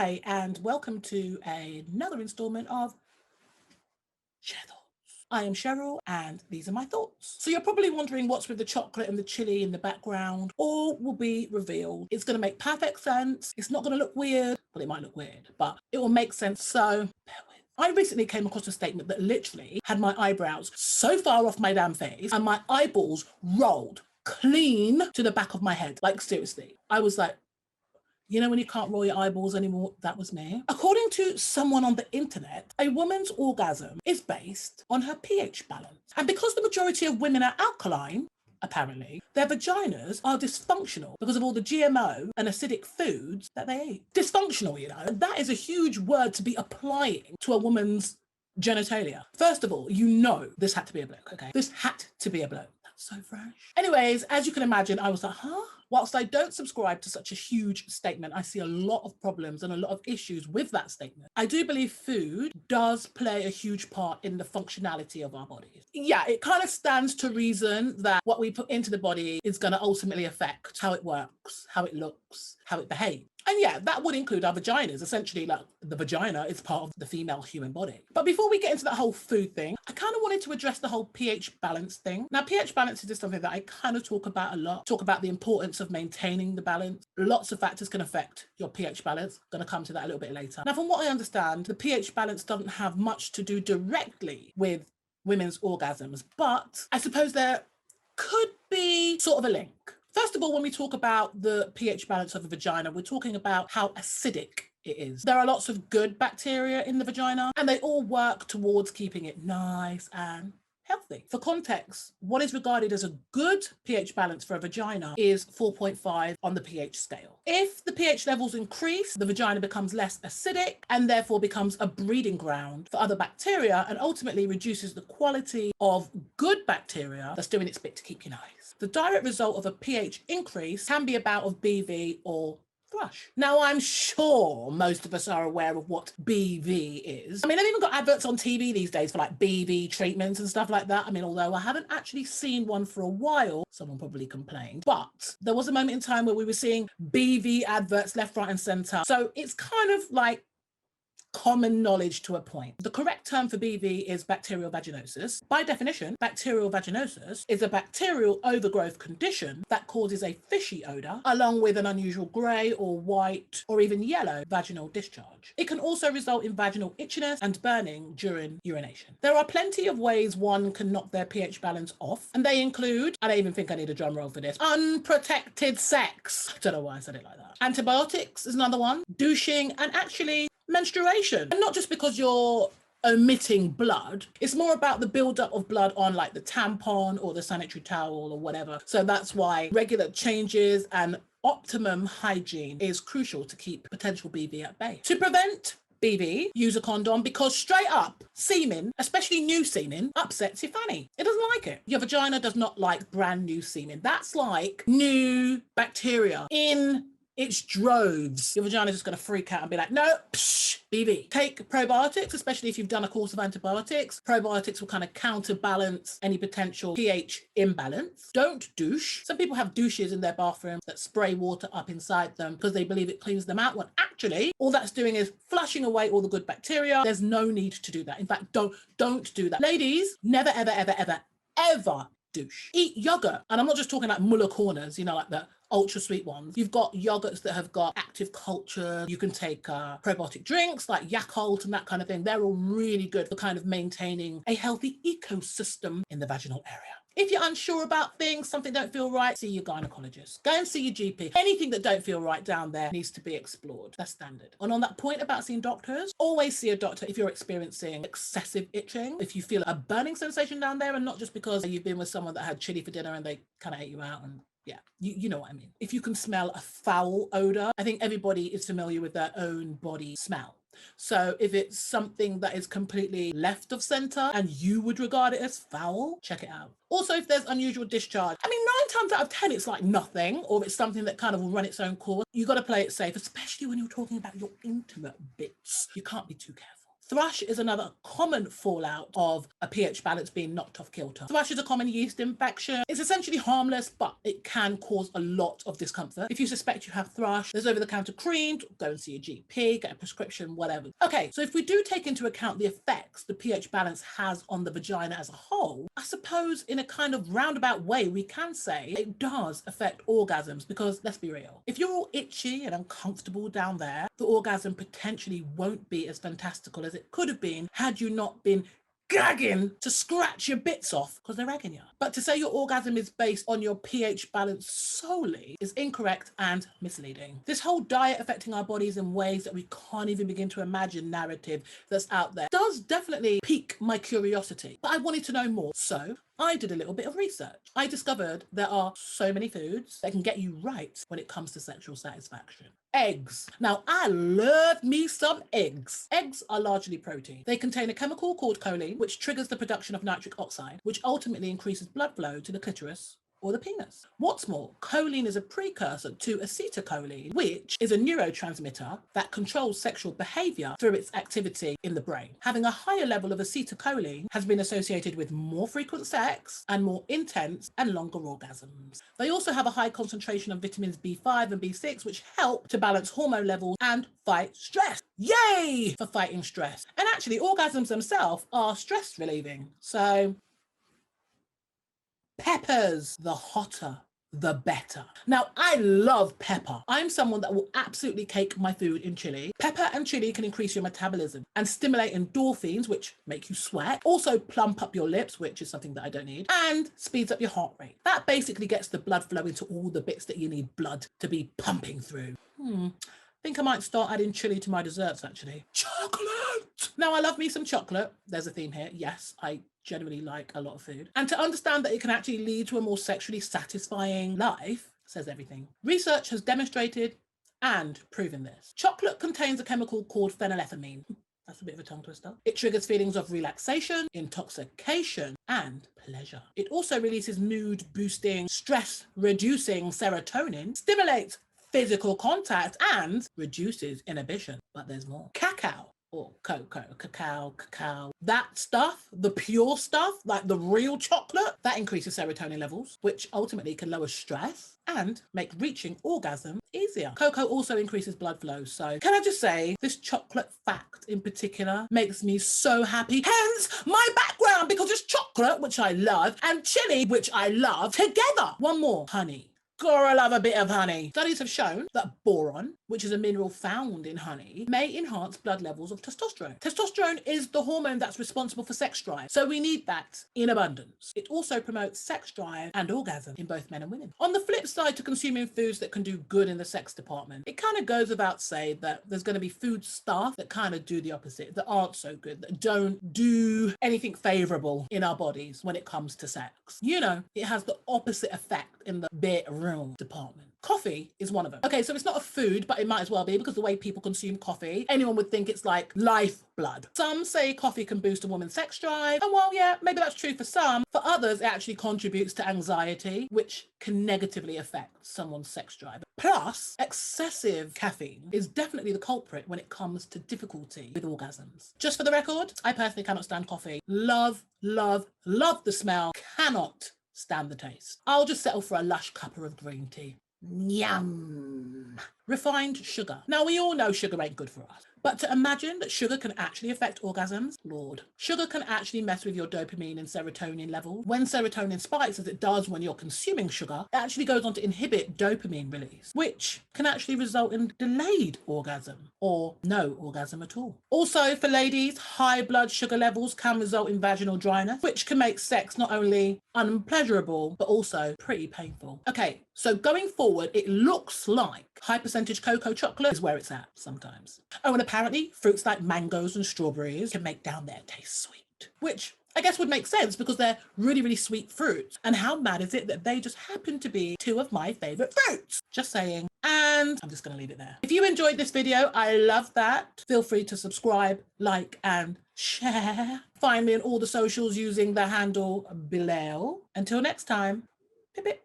Hi, and welcome to another installment of Share Thoughts. I am Cheryl, and these are my thoughts. So you're probably wondering what's with the chocolate and the chili in the background. All will be revealed. It's going to make perfect sense. It's not going to look weird. Well, it might look weird, but it will make sense. So bear with. I recently came across a statement that literally had my eyebrows so far off my damn face and my eyeballs rolled clean to the back of my head. Like, seriously. I was like, you know when you can't roll your eyeballs anymore? That was me. According to someone on the internet, a woman's orgasm is based on her pH balance. And because the majority of women are alkaline, apparently, their vaginas are dysfunctional because of all the GMO and acidic foods that they eat. Dysfunctional, you know. That is a huge word to be applying to a woman's genitalia. First of all, you know this had to be a bloke, okay? This had to be a bloke. That's so fresh. Anyways, as you can imagine, I was like, huh? Whilst I don't subscribe to such a huge statement, I see a lot of problems and a lot of issues with that statement. I do believe food does play a huge part in the functionality of our bodies. Yeah, it kind of stands to reason that what we put into the body is going to ultimately affect how it works, how it looks, how it behaves. And yeah, that would include our vaginas. Essentially, like, the vagina is part of the female human body. But before we get into that whole food thing, I kind of wanted to address the whole pH balance thing. Now, pH balance is just something that I kind of talk about a lot. Talk about the importance of maintaining the balance. Lots of factors can affect your pH balance. I'm going to come to that a little bit later. Now, from what I understand, the pH balance doesn't have much to do directly with women's orgasms, but I suppose there could be sort of a link. First of all, when we talk about the pH balance of a vagina, we're talking about how acidic it is. There are lots of good bacteria in the vagina, and they all work towards keeping it nice and healthy. For context, what is regarded as a good pH balance for a vagina is 4.5 on the pH scale. If the pH levels increase, the vagina becomes less acidic and therefore becomes a breeding ground for other bacteria and ultimately reduces the quality of good bacteria that's doing its bit to keep you nice. The direct result of a pH increase can be a bout of BV or thrush. Now, I'm sure most of us are aware of what BV is. I mean, they've even got adverts on TV these days for like BV treatments and stuff like that. I mean, although I haven't actually seen one for a while, someone probably complained, but there was a moment in time where we were seeing BV adverts left, right, and center. So it's kind of like common knowledge to a point. The correct term for BV is bacterial vaginosis. By definition, bacterial vaginosis is a bacterial overgrowth condition that causes a fishy odor, along with an unusual grey or white or even yellow vaginal discharge. It can also result in vaginal itchiness and burning during urination. There are plenty of ways one can knock their pH balance off, and they include, I don't even think I need a drum roll for this, unprotected sex. I don't know why I said it like that. Antibiotics is another one. Douching, and actually menstruation. And not just because you're omitting blood, it's more about the buildup of blood on like the tampon or the sanitary towel or whatever. So that's why regular changes and optimum hygiene is crucial to keep potential BV at bay. To prevent BV, use a condom, because straight up, semen, especially new semen, upsets your fanny. It doesn't like it. Your vagina does not like brand new semen. That's like new bacteria in its droves. Your vagina is just going to freak out and be like, no, psh, BV. Take probiotics, especially if you've done a course of antibiotics. Probiotics will kind of counterbalance any potential pH imbalance. Don't douche. Some people have douches in their bathroom that spray water up inside them because they believe it cleans them out, when actually all that's doing is flushing away all the good bacteria. There's no need to do that. In fact, don't do that. Ladies, never, ever, ever, ever, ever douche. Eat yogurt. And I'm not just talking like Muller Corners, you know, like the ultra sweet ones. You've got yogurts that have got active culture. You can take probiotic drinks like Yakult and that kind of thing. They're all really good for kind of maintaining a healthy ecosystem in the vaginal area. If you're unsure about things, something don't feel right, see your gynecologist. Go and see your GP. Anything that don't feel right down there needs to be explored. That's standard. And on that point about seeing doctors, always see a doctor if you're experiencing excessive itching, if you feel a burning sensation down there, and not just because you've been with someone that had chili for dinner and they kind of ate you out, and yeah, you know what I mean. If you can smell a foul odor, I think everybody is familiar with their own body smell. So if it's something that is completely left of center and you would regard it as foul, check it out. Also, if there's unusual discharge, I mean, 9 times out of 10, it's like nothing, or if it's something that kind of will run its own course, you got to play it safe, especially when you're talking about your intimate bits. You can't be too careful. Thrush is another common fallout of a pH balance being knocked off kilter. Thrush is a common yeast infection. It's essentially harmless, but it can cause a lot of discomfort. If you suspect you have thrush, there's over-the-counter creams, go and see a GP, get a prescription, whatever. Okay, so if we do take into account the effects the pH balance has on the vagina as a whole, I suppose in a kind of roundabout way, we can say it does affect orgasms, because let's be real, if you're all itchy and uncomfortable down there, the orgasm potentially won't be as fantastical as it could have been had you not been gagging to scratch your bits off because they're ragging you. But to say your orgasm is based on your pH balance solely is incorrect and misleading. This whole diet affecting our bodies in ways that we can't even begin to imagine narrative that's out there does definitely pique my curiosity, but I wanted to know more. So I did a little bit of research. I discovered there are so many foods that can get you right when it comes to sexual satisfaction. Eggs. Now, I love me some eggs. Eggs are largely protein. They contain a chemical called choline, which triggers the production of nitric oxide, which ultimately increases blood flow to the clitoris or the penis. What's more, choline is a precursor to acetylcholine, which is a neurotransmitter that controls sexual behavior through its activity in the brain. Having a higher level of acetylcholine has been associated with more frequent sex and more intense and longer orgasms. They also have a high concentration of vitamins B5 and B6, which help to balance hormone levels and fight stress. Yay for fighting stress. And actually, orgasms themselves are stress relieving. So peppers, the hotter, the better. Now, I love pepper. I'm someone that will absolutely cake my food in chili. Pepper and chili can increase your metabolism and stimulate endorphins, which make you sweat, also plump up your lips, which is something that I don't need, and speeds up your heart rate. That basically gets the blood flowing to all the bits that you need blood to be pumping through. Think I might start adding chili to my desserts, actually. Chocolate! Now, I love me some chocolate. There's a theme here. Yes, I generally like a lot of food. And to understand that it can actually lead to a more sexually satisfying life says everything. Research has demonstrated and proven this. Chocolate contains a chemical called phenylethylamine. That's a bit of a tongue twister. It triggers feelings of relaxation, intoxication, and pleasure. It also releases mood-boosting, stress-reducing serotonin, stimulates physical contact, and reduces inhibition. But there's more. Cacao, or cacao, that stuff, the pure stuff, like the real chocolate, that increases serotonin levels, which ultimately can lower stress and make reaching orgasm easier. Cocoa also increases blood flow. So can I just say, this chocolate fact in particular makes me so happy. Hence my background, because it's chocolate, which I love, and chili, which I love, together. One more, honey. Girl, I love a bit of honey. Studies have shown that boron, which is a mineral found in honey, may enhance blood levels of testosterone. Testosterone is the hormone that's responsible for sex drive, so we need that in abundance. It also promotes sex drive and orgasm in both men and women. On the flip side to consuming foods that can do good in the sex department, it kind of goes without saying that there's going to be food stuff that kind of do the opposite, that aren't so good, that don't do anything favorable in our bodies when it comes to sex. You know, it has the opposite effect in the bedroom department. Coffee is one of them. Okay, so it's not a food, but it might as well be, because the way people consume coffee, anyone would think it's like lifeblood. Some say coffee can boost a woman's sex drive, and well, yeah, maybe that's true for some. For others, it actually contributes to anxiety, which can negatively affect someone's sex drive. Plus, excessive caffeine is definitely the culprit when it comes to difficulty with orgasms. Just for the record, I personally cannot stand coffee. Love the smell, cannot stand the taste. I'll just settle for a lush cuppa of green tea. Yum. Refined sugar. Now, we all know sugar ain't good for us, but to imagine that sugar can actually affect orgasms, Lord. Sugar can actually mess with your dopamine and serotonin level. When serotonin spikes, as it does when you're consuming sugar, it actually goes on to inhibit dopamine release, which can actually result in delayed orgasm or no orgasm at all. Also, for ladies, high blood sugar levels can result in vaginal dryness, which can make sex not only unpleasurable, but also pretty painful. Okay, so going forward, it looks like high percentage cocoa chocolate is where it's at sometimes. Oh, and apparently fruits like mangoes and strawberries can make down there taste sweet, which I guess would make sense because they're really sweet fruits. And how mad is it that they just happen to be two of my favorite fruits? Just saying. And I'm just going to leave it there. If you enjoyed this video, I love that. Feel free to subscribe, like, and share. Find me on all the socials using the handle below. Until next time, pip pip.